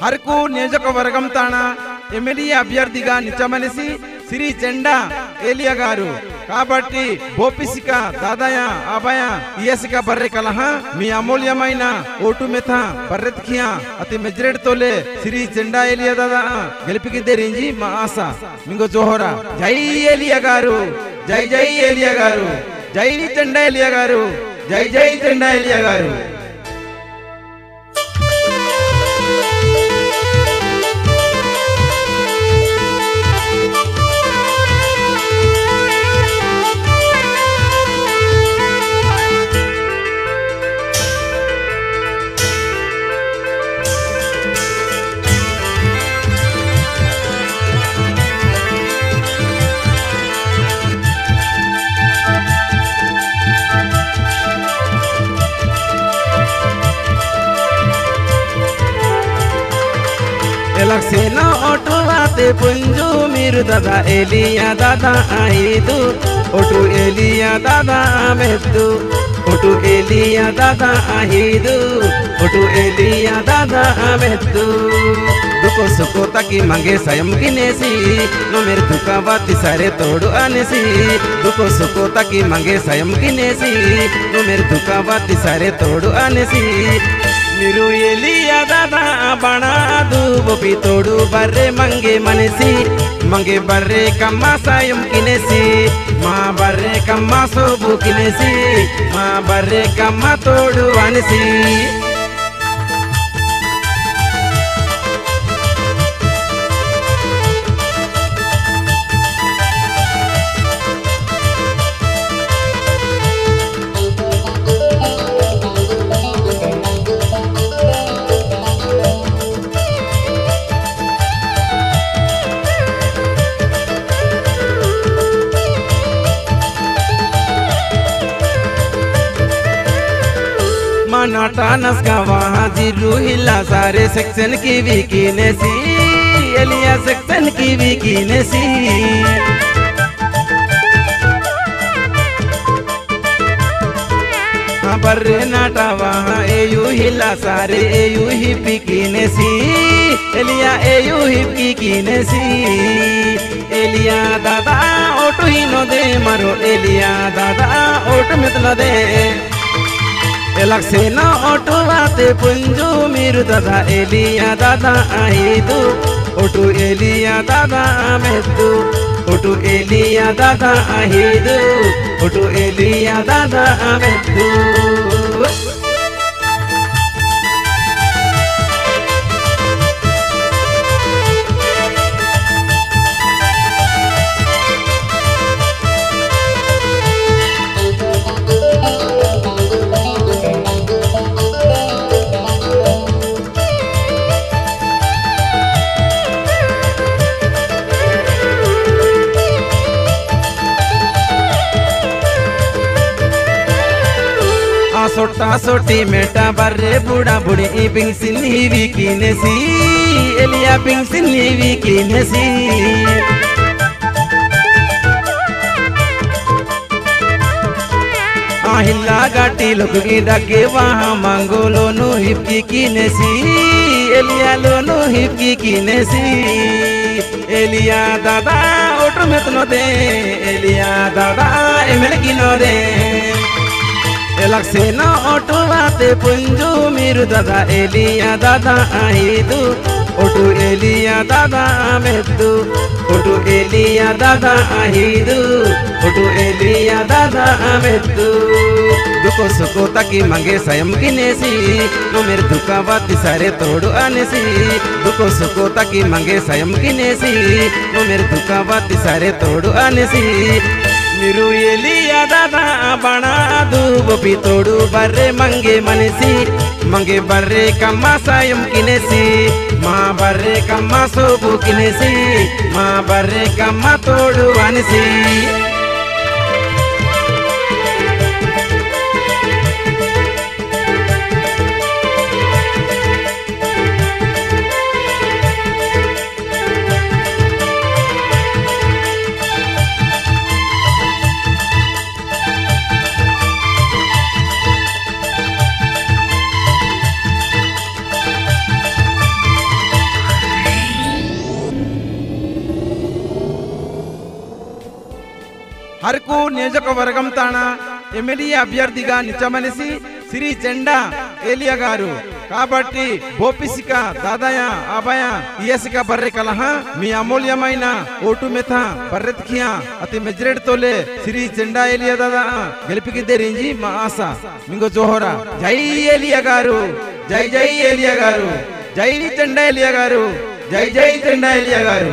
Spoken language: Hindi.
హర్కు నియోజకవర్గం తానా ఎమ్మెల్యే అభ్యర్థిగా నిచ్చమనిసి శ్రీ చెండా ఏలియా గారు కాబట్టి బోపిసిక దాదాయ అభయ ఇయసిక బర్రె కలహ మీ అమూల్యమైన ఓటు మెథ బర్రెత్కియా అతి మెజరెడ్ తోలే శ్రీ చెండా ఏలియా దాదా గెలిపికిద్దరించి మా ఆశ మింగో జోహరా జై ఏలియా గారు జై జై ఏలియా గారు జై చెండా ఏలియా గారు జై జై చెండా ఏలియా గారు सेना ऑटो आते पुंजू मीरु दादा एलिया दादा आईदु ओटू एलिया दादा मेद्दु ओटू एलिया दादा आईदु ओटू एलिया दादा मेद्दु दुको सुको ताकि मंगे सयम किनेसी नो मेरे दुका बाती सारे तोड़ू आनेसी दुको सुको ताकि मंगे सयम किनेसी नो मेरे दुका बाती सारे तोड़ू आनेसी मिरु एलिया दादा बनादु बोपी तोड़ू बर्रे मंगे मनसी मंगे बर्रे कम्मा सायम किनेसी माँ बर्रे कम्मा सोबू किनेसी माँ बर्रे कम्मा तोड़ू आनेसी नाटानस का वहाँ जीरू हिला सारे सेक्शन की वीकीनेसी एलिया सेक्शन की वीकीनेसी बर्रे नाटा वहाँ एयू हिला सारे एयू ही पीकीनेसी एलिया एयू ही पीकीनेसी एलिया दादा ओटू ही नो दे मरो एलिया दादा ओटू मितलो दे सेना ऑटो आते पुंजू मीरु दादा एलिया दादा आईदु ओटू एलिया दादा मेद्दु ओटू एलिया दादा आईदु ओटू एलिया दादा मेद्दु सोटा सोटी मेटा बर्रे बूढ़ा बुढ़ी पिंगसिन हीवी कीनेसी एलिया पिंगसिन हीवी कीनेसी हिल्ला गाटी लोग डगे वहाँ मांगो लोनो हिपकी कीनेसी एलिया लोनो हिपकी कीनेसी एलिया दादा ओटो में तो दे एलिया दादा एमएल की नो दे सेना ऑटो आते पुंजू मीरु दादा एलिया दादा आईदु ओटू एलिया दादा मेद्दु ओटू एलिया दादा आईदु ओटू एलिया दादा मेद्दु दुको सुको ताकि मंगे सयम किनेसी नो मेरे दुका बाती सारे तोड़ू आनेसी दुको सुको ताकि मंगे सयम किनेसी नो मेरे दुका बाती सारे तोड़ू आनेसी मिरु एलिया दादा बनादु बोपी तोड़ू बर्रे मंगे मनसी मंगे बर्रे कम्मा सायम किनेसी माँ बर्रे कम्मा सोबू किनेसी माँ बर्रे कम्मा तोड़ू आनेसी అరకు నియోజకవర్గం తాన ఎమ్మెల్యే అభ్యర్థిగా నిచ్చమనిసి శ్రీ చెండా ఏలియా గారు కాబట్టి బోపిసిక దాదాయ ఆబాయ ఇయసిక బర్రె కలహ మీ అమూల్యమైన ఓటు మెథ బర్రెత్కియా అతి మెజరెడ్తోలే శ్రీ చెండా ఏలియా దాదా గెలిపికిద్దరించి మా ఆశ మింగో జోహరా జై ఏలియా గారు జై జై ఏలియా గారు జై చెండా ఏలియా గారు జై జై చెండా ఏలియా గారు